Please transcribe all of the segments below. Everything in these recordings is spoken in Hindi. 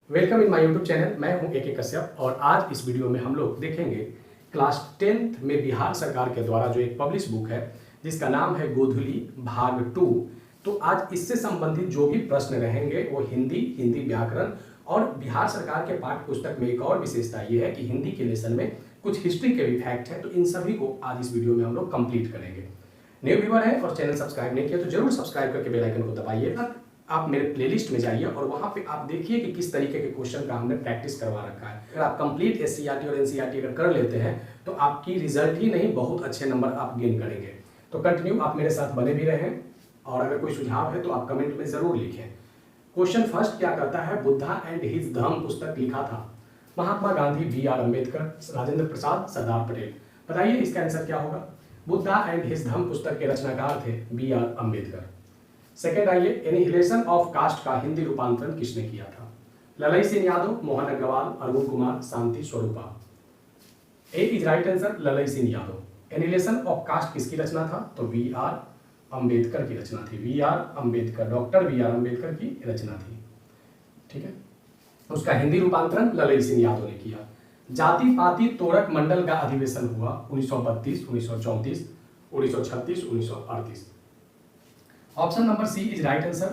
Welcome in my YouTube channel. मैं हूं ए के कश्यप और आज इस वीडियो में हम लोग देखेंगे क्लास 10th में बिहार सरकार के द्वारा जो एक पब्लिश बुक है जिसका नाम है गोधुली भाग 2। तो आज इससे संबंधित जो भी प्रश्न रहेंगे वो हिंदी व्याकरण और बिहार सरकार के पाठ्य पुस्तक में एक और विशेषता ये है कि हिंदी के लेसन में कुछ हिस्ट्री के भी फैक्ट हैं, तो इन सभी को आज इस वीडियो में हम लोग कंप्लीट करेंगे। न्यू व्यूअर है और चैनल सब्सक्राइब नहीं किया तो जरूर सब्सक्राइब करके बेल आइकन को दबाइएगा। आप मेरे प्लेलिस्ट में जाइए और वहां पे आप देखिए कि किस तरीके के क्वेश्चन का हमने प्रैक्टिस करवा रखा है। अगर आप कंप्लीट एससीईआरटी और एनसीईआरटी अगर कर लेते हैं तो आपकी रिजल्ट ही नहीं बहुत अच्छे नंबर आप गेन करेंगे। तो कंटिन्यू आप मेरे साथ बने भी रहें और अगर कोई सुझाव है तो आप कमेंट में जरूर लिखें। क्वेश्चन फर्स्ट क्या कहता है, बुद्धा एंड हिज धम्म पुस्तक लिखा था महात्मा गांधी, बी.आर. अम्बेडकर, राजेंद्र प्रसाद, सरदार पटेल। बताइए इसका आंसर क्या होगा। बुद्धा एंड हिज धम्म पुस्तक के रचनाकार थे बी.आर. अम्बेडकर। सेकेंड आइए, एनिहिलेशन ऑफ कास्ट का हिंदी रूपांतरण किसने किया था। ललई Singh Yadav, Mohan Agarwal, Arvind Kumar, Shanti Swarupa. A is right answer, Lalai Singh Yadav. Annihilation of caste किसकी रचना था, तो बी.आर. अम्बेडकर की रचना थी। B R. Ambedkar, doctor B R. Ambedkar की रचना थी। ठीक है, उसका हिंदी रूपांतरण ललई सिंह यादव ने किया। जाति पाति तोड़क मंडल का अधिवेशन हुआ 1932, 1934, 1936, 1938। Option number C is right answer.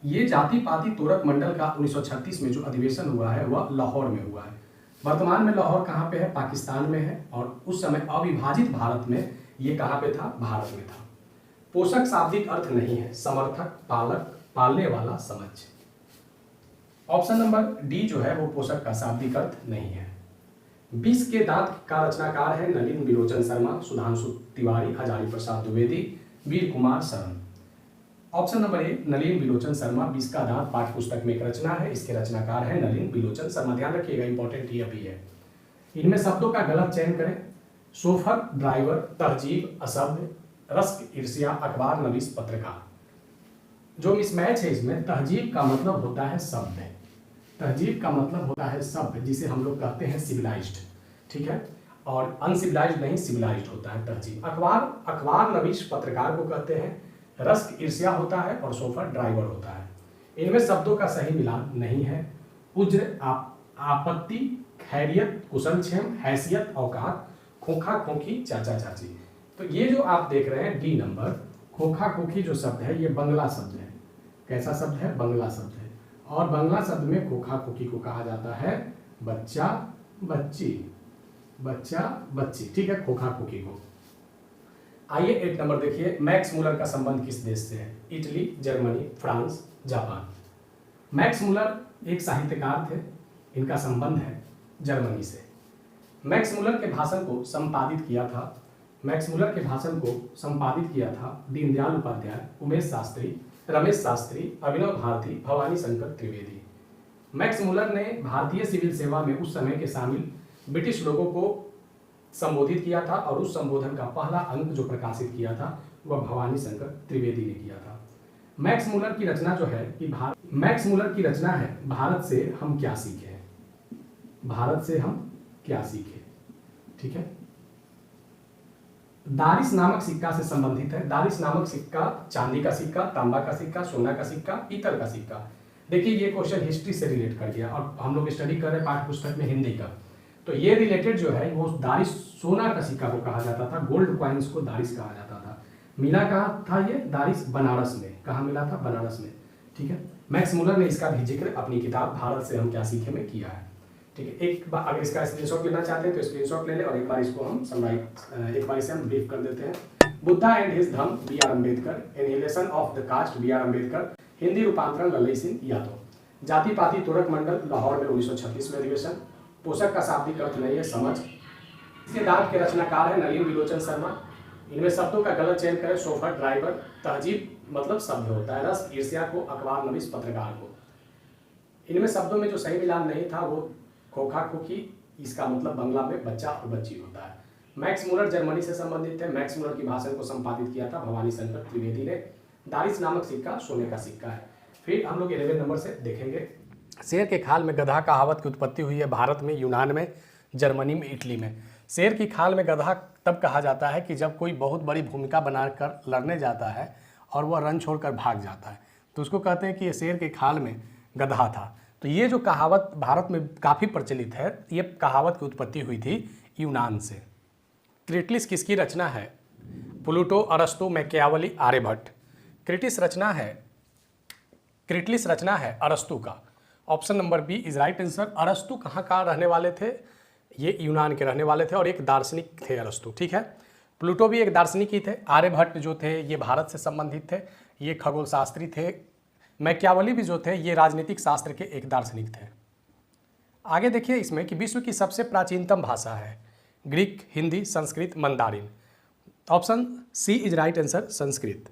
ये जाति पाति तोड़क मंडल का 1936 में जो अधिवेशन हुआ है वह लाहौर में हुआ है। वर्तमान में लाहौर कहाँ पे है, पाकिस्तान में है, और उस समय अविभाजित भारत में ये कहाँ पे था, भारत में था। पोषक शाब्दिक अर्थ नहीं है, समर्थक, पालक, पालने वाला, समझ। ऑप्शन नंबर डी जो है वो पोषक का शाब्दिक अर्थ नहीं है। 20 के दांत का रचनाकार है नलिन बिलोचन शर्मा, सुधांशु तिवारी, हजारी प्रसाद द्विवेदी, वीर कुमार शरण। ऑप्शन नंबर ए नलिन बिलोचन शर्मा 20 का दांत पाठ्य पुस्तक में एक रचना है, इसके रचनाकार है नलिन बिलोचन शर्मा। ध्यान रखिएगा, इंपॉर्टेंट ये भी है। इनमें शब्दों का गलत चयन करें। सोफर, ड्राइवर, तहजीब, असभ्य, रस्क, ईर्ष्या, अखबार, नवीस, पत्रकार। जो मिसमैच है इसमें, तहजीब का मतलब होता है सभ्य। तहजीब का मतलब होता है सभ्य, जिसे हम लोग कहते हैं सिविलाइज्ड। ठीक है, और अनसिविलाइज्ड नहीं, सिविलाइज्ड होता है तहजीब। अखबार नवीस पत्रकार को कहते हैं। रस्क ईर्ष्या होता है और सोफर ड्राइवर होता है। इनमें शब्दों का सही मिलान नहीं है। उज्र, आपत्ति, खैरियत, कुशलक्षेम, हैसियत, औकात, खोखा खोखी, चाचा चाची। तो ये जो आप देख रहे हैं डी नंबर, खोखा खोखी जो शब्द है ये बंगला शब्द है। कैसा शब्द है, बंगला शब्द है। और बंगला शब्द में खोखा खोखी को कहा जाता है बच्चा बच्ची, बच्चा बच्ची। ठीक है, खोखा खोखी को। आइए 8 नंबर देखिए, मैक्स मूलर का संबंध किस देश से है। Italy, Germany, France, Japan. Max Muller एक साहित्यकार थे, इनका संबंध है जर्मनी से। मैक्स मूलर के भाषण को संपादित किया था दीनदयाल उपाध्याय, उमेश शास्त्री, रमेश शास्त्री, अभिनव भारती, भवानी शंकर त्रिवेदी। मैक्स मूलर ने भारतीय सिविल सेवा में उस समय के शामिल ब्रिटिश लोगों को संबोधित किया था और उस संबोधन का पहला अंक जो प्रकाशित किया था वह भवानी शंकर त्रिवेदी ने किया था। मैक्स मूलर की रचना जो है कि मैक्स मूलर की रचना है भारत से हम क्या सीखे। भारत से हम क्या सीखे। ठीक है, दारिस नामक सिक्का से संबंधित है। दारिस नामक सिक्का चांदी का सिक्का, तांबा का सिक्का, सोना का सिक्का, पीतल का सिक्का। देखिए ये क्वेश्चन हिस्ट्री से रिलेट कर गया और हम लोग स्टडी कर रहे हैं पाठ्य पुस्तक में हिंदी का। तो ये रिलेटेड जो है वो दारिस सोना का सिक्का को कहा जाता था, गोल्ड कॉइन्स को दारिस कहा जाता था। मिला कहाँ था ये, दारिस बनारस में। कहाँ मिला था, बनारस में। ठीक है, मैक्स मूलर ने इसका भी जिक्र अपनी किताब भारत से हम क्या सीखे में किया है। ठीक है, एक बार अगर इसका स्क्रीनशॉट लेना चाहते हैं तो स्क्रीनशॉट ले लें और एक बार इसको हम एक बार इसे हम ब्रीफ कर देते हैं। Buddha and his Dhamma B R. Ambedkar, annihilation of the caste B R. Ambedkar, Hindi रूपांतरण ललई सिंह यादव। जाति पाति तोड़क मंडल लाहौर में 1936 में अधिवेशन। पोषक का शाब्दिक अर्थ नहीं है, समझ। इसके दांत के रचनाकार है नलिन बिलोचन शर्मा। इनमें शब्दों का गलत चयन करें। सोफर, ड्राइवर, तहजीब मतलब सभ्य होता है। रस, ईर्ष्या को, अखबार, नवीस, पत्रकार को। इनमें शब्दों में जो सही मिलान नहीं था वो खोखा खोखी, इसका मतलब बंगला में बच्चा और बच्ची होता है। मैक्स मूलर जर्मनी से संबंधित थे। मैक्स मूलर की भाषण को संपादित किया था भवानी शंकर त्रिवेदी ने। दारिस नामक सिक्का सोने का सिक्का है। फिर हम लोग 11 नंबर से देखेंगे। शेर के खाल में गधा कहावत की उत्पत्ति हुई है भारत में, यूनान में, जर्मनी में, इटली में। शेर की खाल में गधा तब कहा जाता है कि जब कोई बहुत बड़ी भूमिका बनाकर लड़ने जाता है और वह रन छोड़कर भाग जाता है तो उसको कहते हैं कि ये शेर के खाल में गधा था। तो ये जो कहावत भारत में काफ़ी प्रचलित है, ये कहावत की उत्पत्ति हुई थी यूनान से। क्रिटलिस किसकी रचना है? प्लूटो, अरस्तु, मैकियावली, आर्यभट्ट। क्रिटिस रचना है क्रिटलिस रचना है अरस्तु का। Option number B is right answer. अरस्तु कहाँ का रहने वाले थे? ये यूनान के रहने वाले थे और एक दार्शनिक थे अरस्तु, ठीक है। प्लूटो भी एक दार्शनिक ही थे। आर्यभट्ट जो थे ये भारत से संबंधित थे, ये खगोल शास्त्री थे। मैकियावली भी जो थे ये राजनीतिक शास्त्र के एक दार्शनिक थे। आगे देखिए इसमें कि विश्व की सबसे प्राचीनतम भाषा है Greek, Hindi, Sanskrit, Mandarin. Option C is right answer, Sanskrit.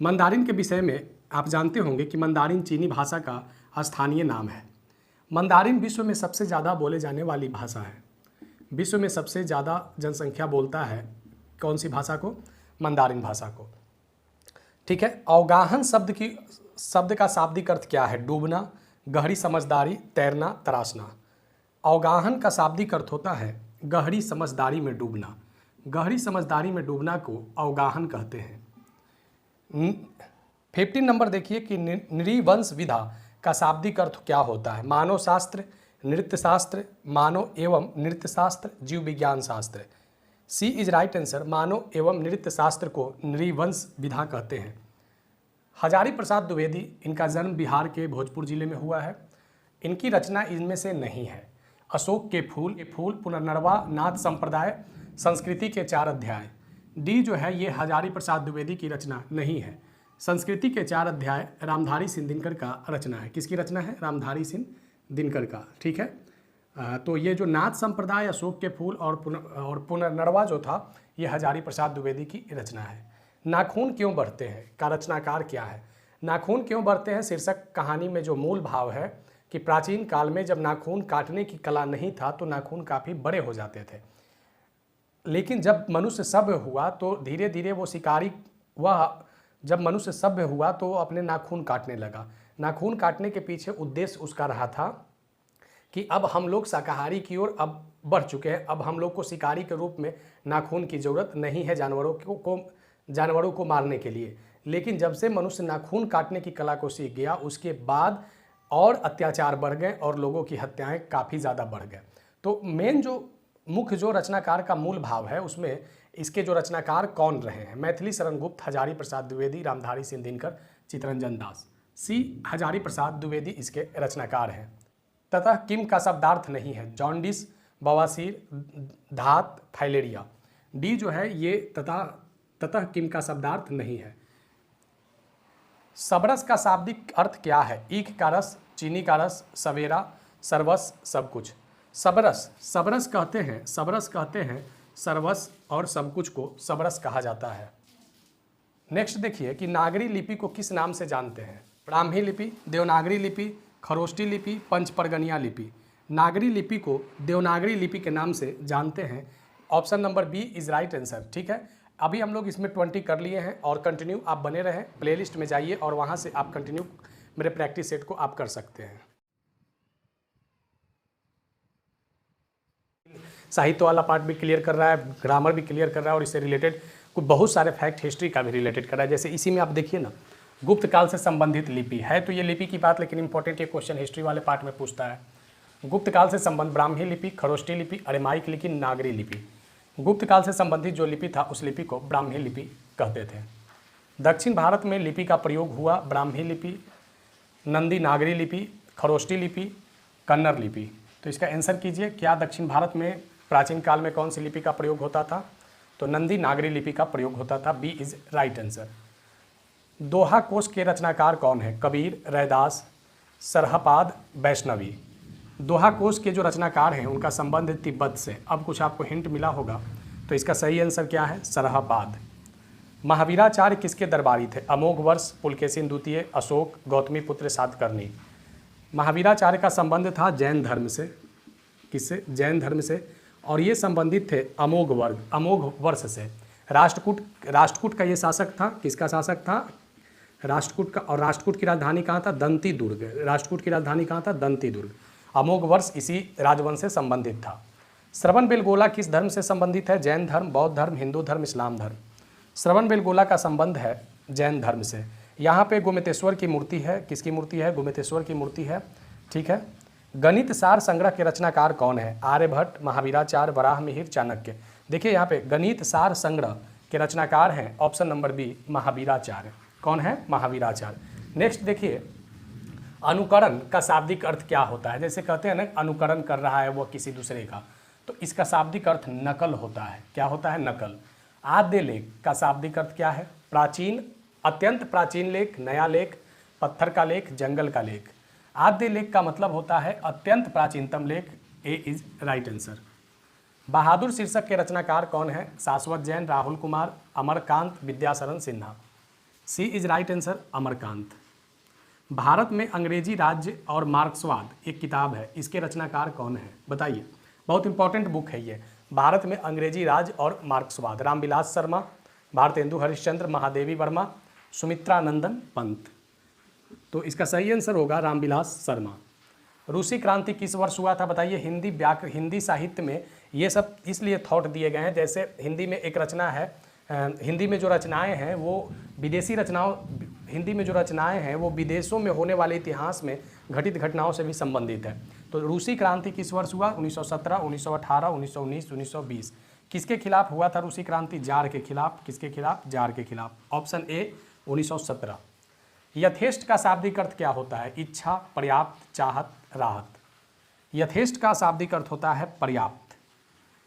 Mandarin के विषय में आप जानते होंगे कि मंदारिन चीनी भाषा का स्थानीय नाम है। मंदारिन विश्व में सबसे ज़्यादा बोले जाने वाली भाषा है। विश्व में सबसे ज़्यादा जनसंख्या बोलता है कौन सी भाषा को? मंदारिन भाषा को, ठीक है। अवगाहन शब्द का शाब्दिक अर्थ क्या है? डूबना, गहरी समझदारी, तैरना, तराशना। अवगाहन का शाब्दिक अर्थ होता है गहरी समझदारी में डूबना। गहरी समझदारी में डूबना को अवगाहन कहते हैं। 15 नंबर देखिए कि नृवंश विधा का शाब्दिक अर्थ क्या होता है? मानव शास्त्र, नृत्य शास्त्र, मानव एवं नृत्य शास्त्र, जीव विज्ञान शास्त्र। सी इज राइट आंसर। मानव एवं नृत्य शास्त्र को नृवंश विधा कहते हैं। हजारी प्रसाद द्विवेदी, इनका जन्म बिहार के भोजपुर जिले में हुआ है। इनकी रचना इनमें से नहीं है। अशोक के फूल, पुनर्नवा, नाथ संप्रदाय, संस्कृति के 4 अध्याय। डी जो है ये हजारी प्रसाद द्विवेदी की रचना नहीं है। संस्कृति के 4 अध्याय रामधारी सिंह दिनकर का रचना है। किसकी रचना है? रामधारी सिंह दिनकर का, ठीक है। तो ये जो नाथ संप्रदाय, अशोक के फूल और पुनर्नवा जो था ये हजारी प्रसाद द्विवेदी की रचना है। नाखून क्यों बढ़ते हैं का रचनाकार क्या है? नाखून क्यों बढ़ते हैं शीर्षक कहानी में जो मूल भाव है कि प्राचीन काल में जब नाखून काटने की कला नहीं था तो नाखून काफ़ी बड़े हो जाते थे, लेकिन जब मनुष्य सभ्य हुआ तो धीरे धीरे वो शिकारी जब मनुष्य सभ्य हुआ तो वो अपने नाखून काटने लगा। नाखून काटने के पीछे उद्देश्य उसका रहा था कि अब हम लोग शाकाहारी की ओर अब बढ़ चुके हैं। अब हम लोग को शिकारी के रूप में नाखून की ज़रूरत नहीं है जानवरों को मारने के लिए। लेकिन जब से मनुष्य नाखून काटने की कला को सीख गया उसके बाद और अत्याचार बढ़ गए और लोगों की हत्याएं काफ़ी ज़्यादा बढ़ गए। तो मुख्य जो रचनाकार का मूल भाव है उसमें इसके जो रचनाकार कौन रहे हैं? मैथिली शरण गुप्त, हजारी प्रसाद द्विवेदी, रामधारी सिंह दिनकर, चित्तरंजन दास। सी हजारी प्रसाद द्विवेदी इसके रचनाकार हैं। ततः किम का शब्दार्थ नहीं है। जॉन्डिस, बवासीर, धात, फाइलेरिया। डी जो है ये ततः किम का शब्दार्थ नहीं है। सबरस का शाब्दिक अर्थ क्या है? ईख का रस, चीनी का रस, सवेरा, सर्वस, सब कुछ। सबरस कहते हैं सर्वस और सब कुछ को सबरस कहा जाता है। नेक्स्ट देखिए कि नागरी लिपि को किस नाम से जानते हैं? ब्राह्मी लिपि, देवनागरी लिपि, खरोष्टी लिपि, पंचपरगनिया लिपि। नागरी लिपि को देवनागरी लिपि के नाम से जानते हैं। Option number B is right answer, ठीक है। अभी हम लोग इसमें 20 कर लिए हैं और कंटिन्यू आप बने रहें, प्लेलिस्ट में जाइए और वहाँ से आप कंटिन्यू मेरे प्रैक्टिस सेट को आप कर सकते हैं। साहित्य वाला पार्ट भी क्लियर कर रहा है, ग्रामर भी क्लियर कर रहा है और इससे रिलेटेड कुछ बहुत सारे फैक्ट हिस्ट्री का भी रिलेटेड कर रहा है। जैसे इसी में आप देखिए ना, गुप्त काल से संबंधित लिपि है तो ये लिपि की बात, लेकिन इंपॉर्टेंट ये क्वेश्चन हिस्ट्री वाले पार्ट में पूछता है। गुप्त काल से संबंध ब्राह्मी लिपि, खरोष्टी लिपि, अरेमाइक लिपि, नागरी लिपि। गुप्त काल से संबंधित जो लिपि था उस लिपि को ब्राह्मी लिपि कहते थे। दक्षिण भारत में लिपि का प्रयोग हुआ ब्राह्मी लिपि, नंदी नागरी लिपि, खरोष्टी लिपि, कन्नड़ लिपि। तो इसका आंसर कीजिए, क्या दक्षिण भारत में प्राचीन काल में कौन सी लिपि का प्रयोग होता था? तो नंदी नागरी लिपि का प्रयोग होता था। B is right answer. Doha Kosh के रचनाकार कौन है? कबीर, रैदास, सरहपाद, वैष्णवी। दोहा कोश के जो रचनाकार हैं उनका संबंध तिब्बत से। अब कुछ आपको हिंट मिला होगा, तो इसका सही आंसर क्या है? सरहपाद। महावीराचार्य किसके दरबारी थे? अमोघवर्ष, पुलकेशिन द्वितीय, अशोक, गौतमी पुत्र सातकर्णी। महावीराचार्य का संबंध था जैन धर्म से। किससे? जैन धर्म से। और ये संबंधित थे अमोघ वर्ष से। राष्ट्रकूट का ये शासक था। किसका शासक था? राष्ट्रकूट का। और राष्ट्रकूट की राजधानी कहाँ था? दंती दुर्ग। राष्ट्रकूट की राजधानी कहाँ था? दंती दुर्ग। अमोघ वर्ष इसी राजवंश से संबंधित था। श्रवण बेलगोला किस धर्म से संबंधित है? जैन धर्म, बौद्ध धर्म, हिंदू धर्म, इस्लाम धर्म। श्रवण बेलगोला का संबंध है जैन धर्म से। यहाँ पे गोमतेश्वर की मूर्ति है। किसकी मूर्ति है? गोमतेश्वर की मूर्ति है, ठीक है। गणित सार संग्रह के रचनाकार कौन है? आर्यभट्ट, महावीराचार्य, वराहमिहिर, चाणक्य। देखिए यहाँ पे गणित सार संग्रह के रचनाकार हैं ऑप्शन नंबर बी महावीराचार्य। कौन है? महावीराचार्य। नेक्स्ट देखिए, अनुकरण का शाब्दिक अर्थ क्या होता है? जैसे कहते हैं ना अनुकरण कर रहा है वो किसी दूसरे का, तो इसका शाब्दिक अर्थ नकल होता है। क्या होता है? नकल। आद्य लेख का शाब्दिक अर्थ क्या है? प्राचीन, अत्यंत प्राचीन लेख, नया लेख, पत्थर का लेख, जंगल का लेख। आद्य लेख का मतलब होता है अत्यंत प्राचीनतम लेख। A is right answer. Bahadur शीर्षक के रचनाकार कौन है? Shashwat Jain, Rahul Kumar, Amarkant, Vidyasharan Sinha. C is right answer, Amarkant. Bharat में अंग्रेजी राज्य और मार्क्सवाद एक किताब है, इसके रचनाकार कौन है? बताइए, बहुत इंपॉर्टेंट बुक है ये। भारत में अंग्रेजी राज्य और मार्क्सवाद, रामविलास शर्मा, भारतेंदु हरिश्चंद्र, महादेवी वर्मा, सुमित्रानंदन पंत। तो इसका सही आंसर होगा रामविलास शर्मा। रूसी क्रांति किस वर्ष हुआ था? बताइए। हिंदी साहित्य में ये सब इसलिए थॉट दिए गए हैं, जैसे हिंदी में एक रचना है, हिंदी में जो रचनाएं हैं वो विदेशी रचनाओं, हिंदी में जो रचनाएं हैं वो विदेशों में होने वाले इतिहास में घटित घटनाओं से भी संबंधित है। तो रूसी क्रांति किस वर्ष हुआ? 1917, 1918, 1919, 1920। किसके खिलाफ हुआ था रूसी क्रांति? जार के खिलाफ। किसके खिलाफ? जार के खिलाफ। Option A 1917। यथेष्ट का शाब्दिक अर्थ क्या होता है? इच्छा, पर्याप्त, चाहत, राहत। यथेष्ट का शाब्दिक अर्थ होता है पर्याप्त।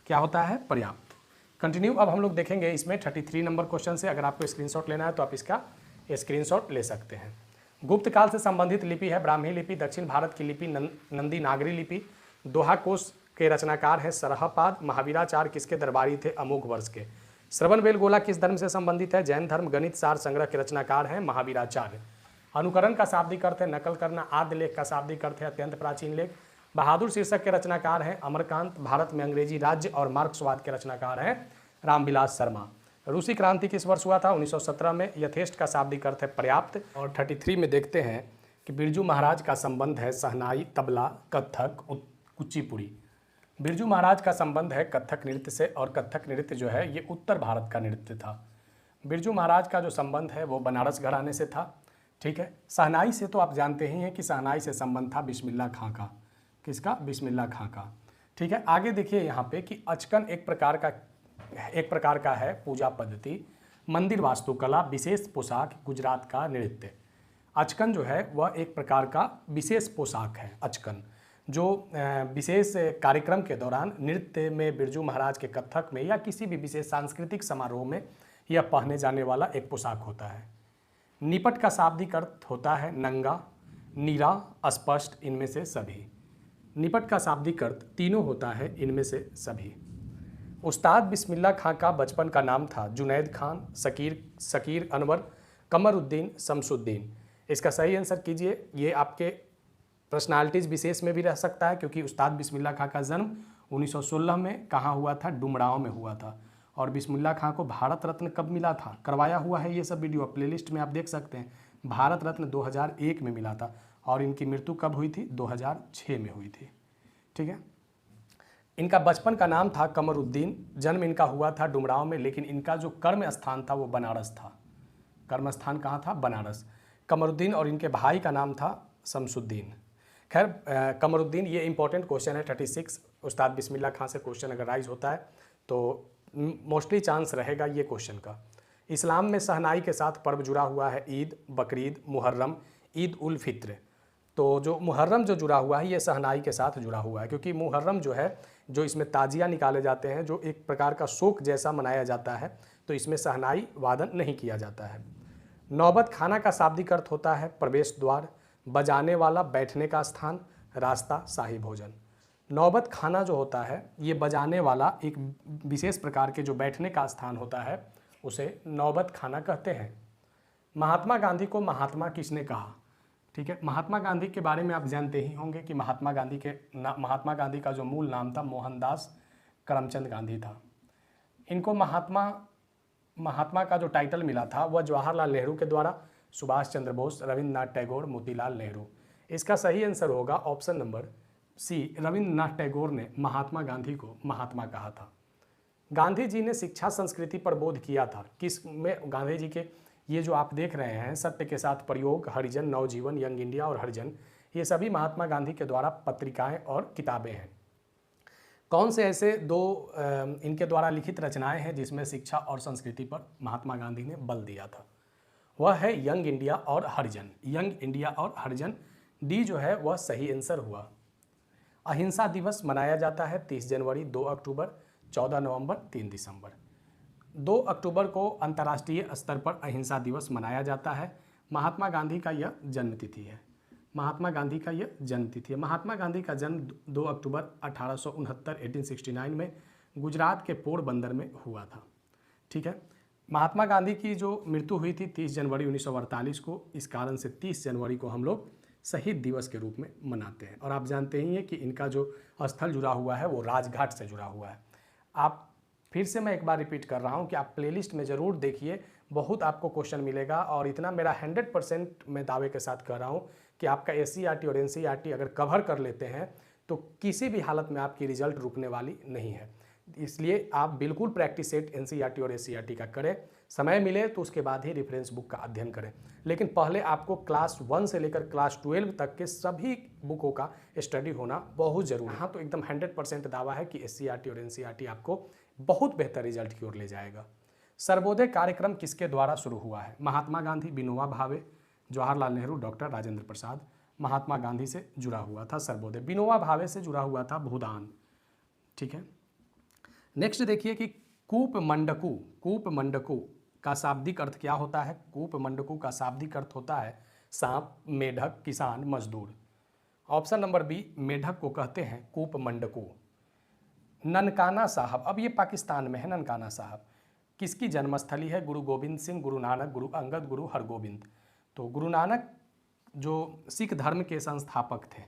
क्या होता है? पर्याप्त। कंटिन्यू। अब हम लोग देखेंगे इसमें 33 नंबर क्वेश्चन से। अगर आपको स्क्रीनशॉट लेना है तो आप इसका स्क्रीनशॉट ले सकते हैं। गुप्त काल से संबंधित लिपि है ब्राह्मी लिपि, दक्षिण भारत की लिपि नंदी नागरी लिपि। दोहा कोश के रचनाकार हैं सरहपाद। महावीराचार्य किसके दरबारी थे? अमोघ वर्ष के। श्रवण बेलगोला किस धर्म से संबंधित है? जैन धर्म। गणित सार संग्रह के रचनाकार हैं महावीराचार्य। अनुकरण का शाब्दिक अर्थ है नकल करना। आद्य लेख का शाब्दिक अर्थ है अत्यंत प्राचीन लेख। बहादुर शीर्षक के रचनाकार हैं अमरकांत। भारत में अंग्रेजी राज्य और मार्क्सवाद के रचनाकार हैं रामविलास शर्मा। रूसी क्रांति किस वर्ष हुआ था? 1917 में। यथेष्ट का शाब्दिक अर्थ है पर्याप्त। और 33 में देखते हैं कि बिरजू महाराज का संबंध है सहनाई, तबला, कथक, कुचिपुड़ी। बिरजू महाराज का संबंध है कथक नृत्य से, और कथक नृत्य जो है ये उत्तर भारत का नृत्य था। बिरजू महाराज का जो संबंध है वो बनारस घराने से था। ठीक है। सहनाई से तो आप जानते ही हैं कि सहनाई से संबंध था बिस्मिल्लाह खां का। किसका? बिस्मिल्लाह खां का। ठीक है। आगे देखिए यहाँ पे कि अचकन एक प्रकार का है पूजा पद्धति, मंदिर वास्तुकला, विशेष पोशाक, गुजरात का नृत्य। अचकन जो है वह एक प्रकार का विशेष पोशाक है। अचकन जो विशेष कार्यक्रम के दौरान नृत्य में, बिरजू महाराज के कथक में या किसी भी विशेष सांस्कृतिक समारोह में यह पहने जाने वाला एक पोशाक होता है। निपट का शाब्दिक अर्थ होता है नंगा, नीरा, अस्पष्ट, इनमें से सभी। निपट का शाब्दिक अर्थ तीनों होता है, इनमें से सभी। उस्ताद बिस्मिल्लाह खां का बचपन का नाम था जुनैद खान, शकीर अनवर, कमरुद्दीन, शमसुद्दीन। इसका सही आंसर कीजिए। ये आपके पर्सनालिटीज़ विशेष में भी रह सकता है, क्योंकि उस्ताद बिस्मिल्लाह खां का जन्म 1916 में कहाँ हुआ था? डुमरांव में हुआ था। और बिस्मिल्लाह खां को भारत रत्न कब मिला था? करवाया हुआ है ये सब वीडियो प्लेलिस्ट में आप देख सकते हैं। भारत रत्न 2001 में मिला था, और इनकी मृत्यु कब हुई थी? 2006 में हुई थी। ठीक है। इनका बचपन का नाम था कमरुद्दीन। जन्म इनका हुआ था डुमरांव में, लेकिन इनका जो कर्म स्थान था वो बनारस था। कर्म स्थान कहाँ था? बनारस। कमरुद्दीन और इनके भाई का नाम था शमसुद्दीन। खैर, कमरुद्दीन, ये इंपॉर्टेंट क्वेश्चन है 36। उस्ताद बिस्मिल्लाह खां से क्वेश्चन अगर राइज होता है तो मोस्टली चांस रहेगा ये क्वेश्चन का। इस्लाम में सहनाई के साथ पर्व जुड़ा हुआ है ईद, बकरीद, मुहर्रम, ईद उल फित्र। तो जो मुहर्रम जो जुड़ा हुआ है ये सहनाई के साथ जुड़ा हुआ है, क्योंकि मुहर्रम जो है, जो इसमें ताजिया निकाले जाते हैं, जो एक प्रकार का शोक जैसा मनाया जाता है, तो इसमें सहनाई वादन नहीं किया जाता है। नौबत खाना का शाब्दिक अर्थ होता है प्रवेश द्वार, बजाने वाला, बैठने का स्थान, रास्ता, शाही भोजन। नौबत खाना जो होता है ये बजाने वाला एक विशेष प्रकार के जो बैठने का स्थान होता है उसे नौबत खाना कहते हैं। महात्मा गांधी को महात्मा किसने कहा? ठीक है। महात्मा गांधी के बारे में आप जानते ही होंगे कि महात्मा गांधी का जो मूल नाम था मोहनदास करमचंद गांधी था। इनको महात्मा का जो टाइटल मिला था वह जवाहरलाल नेहरू के द्वारा, सुभाष चंद्र बोस, रविंद्रनाथ टैगोर, मोतीलाल नेहरू। इसका सही आंसर होगा option number C, Rabindranath Tagore ने महात्मा गांधी को महात्मा कहा था। गांधी जी ने शिक्षा संस्कृति पर बोध किया था। किस में? गांधी जी के ये जो आप देख रहे हैं सत्य के साथ प्रयोग, हरिजन, नवजीवन, यंग इंडिया और हरिजन, ये सभी महात्मा गांधी के द्वारा पत्रिकाएं और किताबें हैं। कौन से ऐसे दो इनके द्वारा लिखित रचनाएं हैं जिसमें शिक्षा और संस्कृति पर महात्मा गांधी ने बल दिया था? वह है यंग इंडिया और हरिजन। यंग इंडिया और हरिजन, डी जो है वह सही आंसर हुआ। अहिंसा दिवस मनाया जाता है 30 जनवरी, 2 अक्टूबर, 14 नवंबर, 3 दिसंबर। 2 अक्टूबर को अंतर्राष्ट्रीय स्तर पर अहिंसा दिवस मनाया जाता है। महात्मा गांधी का यह जन्मतिथि है। महात्मा गांधी का यह जन्मतिथि है। महात्मा गांधी का जन्म 2 अक्टूबर 1869 में गुजरात के पोरबंदर में हुआ था। ठीक है। महात्मा गांधी की जो मृत्यु हुई थी 30 जनवरी 1948 को, इस कारण से 30 जनवरी को हम लोग शहीद दिवस के रूप में मनाते हैं। और आप जानते ही हैं कि इनका जो स्थल जुड़ा हुआ है वो राजघाट से जुड़ा हुआ है। आप फिर से मैं एक बार रिपीट कर रहा हूँ कि आप प्लेलिस्ट में ज़रूर देखिए, बहुत आपको क्वेश्चन मिलेगा। और इतना मेरा 100% मैं दावे के साथ कह रहा हूँ कि आपका SCERT और NCERT अगर कवर कर लेते हैं तो किसी भी हालत में आपकी रिजल्ट रुकने वाली नहीं है। इसलिए आप बिल्कुल प्रैक्टिस सेट NCERT और SCERT का करें। समय मिले तो उसके बाद ही रेफरेंस बुक का अध्ययन करें, लेकिन पहले आपको क्लास 1 से लेकर क्लास 12 तक के सभी बुकों का स्टडी होना बहुत ज़रूरी है। हाँ, तो एकदम 100% दावा है कि SCERT और NCERT आपको बहुत बेहतर रिजल्ट की ओर ले जाएगा। सर्वोदय कार्यक्रम किसके द्वारा शुरू हुआ है? महात्मा गांधी, विनोबा भावे, जवाहरलाल नेहरू, डॉक्टर राजेंद्र प्रसाद। महात्मा गांधी से जुड़ा हुआ था सर्वोदय। विनोबा भावे से जुड़ा हुआ था भूदान। ठीक है। नेक्स्ट देखिए कि कूपमंडकू, कूपमंडकू का शाब्दिक अर्थ क्या होता है? कूपमंडकू का शाब्दिक अर्थ होता है सांप, मेढक, किसान, मजदूर। ऑप्शन नंबर बी, मेढक को कहते हैं कूपमंडकू। ननकाना साहब, अब ये पाकिस्तान में है। ननकाना साहब किसकी जन्मस्थली है? गुरु गोविंद सिंह, गुरु नानक, गुरु अंगद, गुरु हरगोविंद। तो गुरु नानक जो सिख धर्म के संस्थापक थे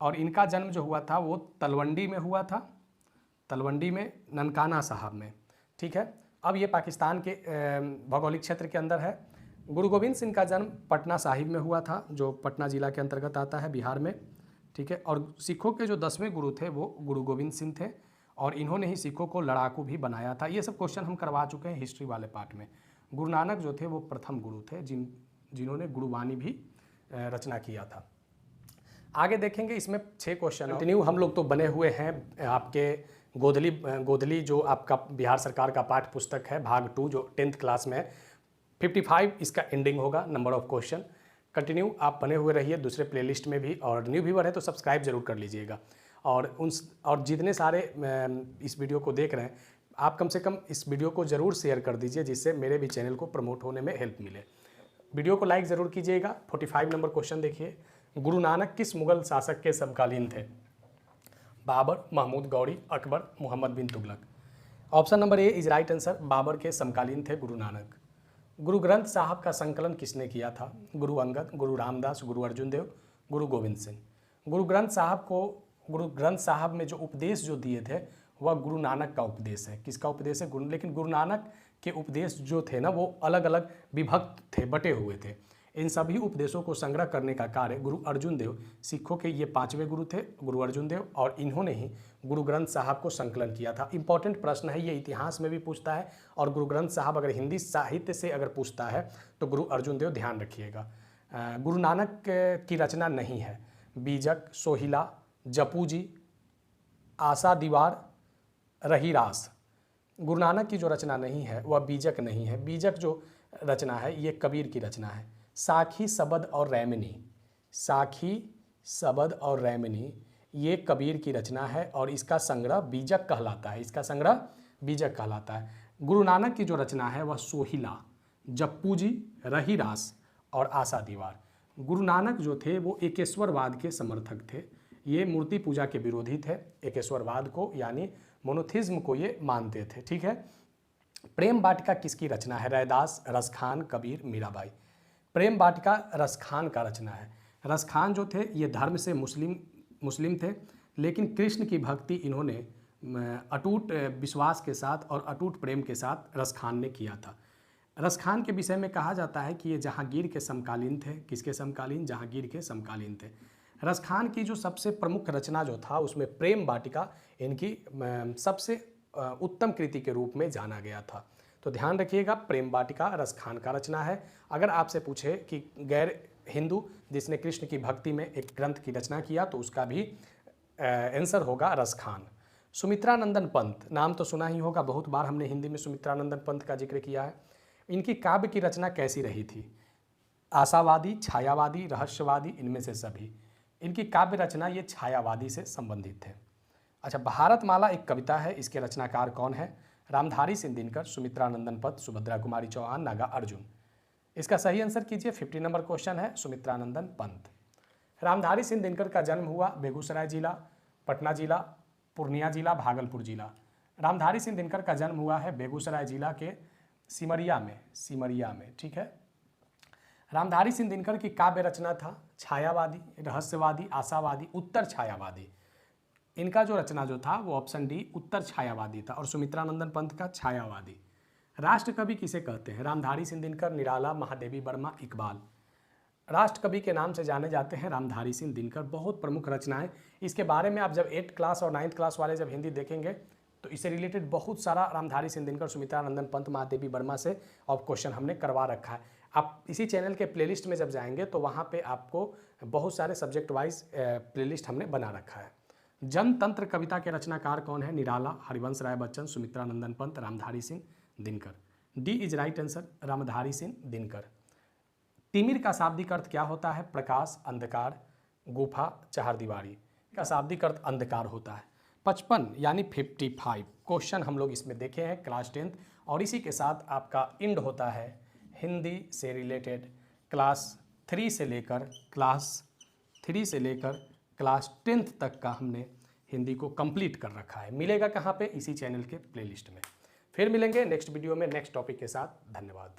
और इनका जन्म जो हुआ था वो तलवंडी में हुआ था, तलवंडी में, ननकाना साहब में। ठीक है। अब ये पाकिस्तान के भौगोलिक क्षेत्र के अंदर है। गुरु गोविंद सिंह का जन्म पटना साहिब में हुआ था, जो पटना जिला के अंतर्गत आता है, बिहार में। ठीक है। और सिखों के जो 10वें गुरु थे वो गुरु गोविंद सिंह थे और इन्होंने ही सिखों को लड़ाकू भी बनाया था। ये सब क्वेश्चन हम करवा चुके हैं हिस्ट्री वाले पार्ट में। गुरु नानक जो थे वो प्रथम गुरु थे जिन्होंने गुरुवाणी भी रचना किया था। आगे देखेंगे, इसमें 6 क्वेश्चन कंटिन्यू हम लोग तो बने हुए हैं। आपके गोधली जो आपका बिहार सरकार का पाठ्य पुस्तक है, भाग 2 जो 10th क्लास में है, 55 इसका एंडिंग होगा नंबर ऑफ क्वेश्चन। कंटिन्यू आप बने हुए रहिए दूसरे प्लेलिस्ट में भी, और न्यू व्यूअर है तो सब्सक्राइब जरूर कर लीजिएगा। और जितने सारे इस वीडियो को देख रहे हैं, आप कम से कम इस वीडियो को ज़रूर शेयर कर दीजिए, जिससे मेरे भी चैनल को प्रमोट होने में हेल्प मिले। वीडियो को लाइक ज़रूर कीजिएगा। 45 नंबर क्वेश्चन देखिए, गुरु नानक किस मुगल शासक के समकालीन थे? Babar, Mahmud Ghori, Akbar, Mohammad bin Tughlaq. Option number A is right answer. Babar के समकालीन थे गुरु नानक। गुरु ग्रंथ साहब का संकलन किसने किया था? गुरु अंगद, गुरु रामदास, गुरु अर्जुन देव, गुरु गोविंद सिंह। गुरु ग्रंथ साहब में जो उपदेश जो दिए थे वह गुरु नानक का उपदेश है। किसका उपदेश है? लेकिन गुरु नानक के उपदेश जो थे ना वो अलग अलग विभक्त थे, बटे हुए थे। इन सभी उपदेशों को संग्रह करने का कार्य गुरु अर्जुन देव, सिखों के ये 5वें गुरु थे गुरु अर्जुन देव, और इन्होंने ही गुरु ग्रंथ साहब को संकलन किया था। इंपॉर्टेंट प्रश्न है, ये इतिहास में भी पूछता है और गुरु ग्रंथ साहब अगर हिंदी साहित्य से अगर पूछता है तो गुरु अर्जुन देव ध्यान रखिएगा। गुरु नानक की रचना नहीं है बीजक, सोहिला, जपूजी, आशा दीवार, रहीरास। गुरु नानक की जो रचना नहीं है वह बीजक नहीं है। बीजक जो रचना है ये कबीर की रचना है। साखी, सबद और रैमिनी, साखी, सबद और रैमिनी ये कबीर की रचना है और इसका संग्रह बीजक कहलाता है। इसका संग्रह बीजक कहलाता है। गुरु नानक की जो रचना है वह सोहिला, जप्पूजी, रहीरास और आशा दीवार। गुरु नानक जो थे वो एकेश्वरवाद के समर्थक थे। ये मूर्ति पूजा के विरोधी थे। एकेश्वरवाद को यानी मोनोथिज्म को ये मानते थे। ठीक है। प्रेम वाटिका किसकी रचना है? रैदास, रसखान, कबीर, मीराबाई। प्रेम वाटिका रसखान का रचना है। रसखान जो थे ये धर्म से मुस्लिम थे, लेकिन कृष्ण की भक्ति इन्होंने अटूट विश्वास के साथ और अटूट प्रेम के साथ रसखान ने किया था। रसखान के विषय में कहा जाता है कि ये जहांगीर के समकालीन थे। किसके समकालीन? जहांगीर के समकालीन थे। रसखान की जो सबसे प्रमुख रचना जो था उसमें प्रेम वाटिका इनकी सबसे उत्तम कृति के रूप में जाना गया था। तो ध्यान रखिएगा, प्रेम वाटिका रसखान का रचना है। अगर आपसे पूछे कि गैर हिंदू जिसने कृष्ण की भक्ति में एक ग्रंथ की रचना किया, तो उसका भी आंसर होगा रसखान। सुमित्रानंदन पंत, नाम तो सुना ही होगा, बहुत बार हमने हिंदी में सुमित्रानंदन पंत का जिक्र किया है। इनकी काव्य की रचना कैसी रही थी? आशावादी, छायावादी, रहस्यवादी, इनमें से सभी। इनकी काव्य रचना ये छायावादी से संबंधित थे। अच्छा, भारतमाला एक कविता है, इसके रचनाकार कौन है? रामधारी सिंह दिनकर, सुमित्रानंदन पंत, सुभद्रा कुमारी चौहान, नागा अर्जुन। इसका सही आंसर कीजिए। 50 नंबर क्वेश्चन है सुमित्रानंदन पंत। रामधारी सिंह दिनकर का जन्म हुआ बेगूसराय जिला, पटना जिला, पूर्णिया जिला, भागलपुर जिला। रामधारी सिंह दिनकर का जन्म हुआ है बेगूसराय जिला के सिमरिया में, ठीक है। रामधारी सिंह दिनकर की काव्य रचना था छायावादी, रहस्यवादी, आशावादी, उत्तर छायावादी। इनका जो रचना जो था वो ऑप्शन डी उत्तर छायावादी था, और सुमित्रानंदन पंत का छायावादी। राष्ट्र कवि किसे कहते हैं? रामधारी सिंह दिनकर, निराला, महादेवी वर्मा, इकबाल। राष्ट्र कवि के नाम से जाने जाते हैं रामधारी सिंह दिनकर। बहुत प्रमुख रचनाएं, इसके बारे में आप जब 8th क्लास और 9th क्लास वाले जब हिंदी देखेंगे तो इससे रिलेटेड बहुत सारा रामधारी सिंह दिनकर, सुमित्रानंदन पंत, महादेवी वर्मा से और क्वेश्चन हमने करवा रखा है। आप इसी चैनल के प्लेलिस्ट में जब जाएंगे तो वहाँ पे आपको बहुत सारे सब्जेक्ट वाइज प्लेलिस्ट हमने बना रखा है। जनतंत्र कविता के रचनाकार कौन है? Nirala, Harivansh Rai Bachchan, Sumitranandan Pant, Ramdhari Singh Dinkar. D is right answer, Ramdhari Singh Dinkar. तिमिर का शाब्दिक अर्थ क्या होता है? प्रकाश, अंधकार, गुफा, चहारदीवारी। का शाब्दिक अर्थ अंधकार होता है। 55 यानी 55 क्वेश्चन हम लोग इसमें देखे हैं क्लास 10th, और इसी के साथ आपका इंड होता है हिंदी से रिलेटेड क्लास 3 से लेकर क्लास 10th तक का हमने हिंदी को कंप्लीट कर रखा है। मिलेगा कहाँ पे? इसी चैनल के प्लेलिस्ट में। फिर मिलेंगे नेक्स्ट वीडियो में नेक्स्ट टॉपिक के साथ। धन्यवाद।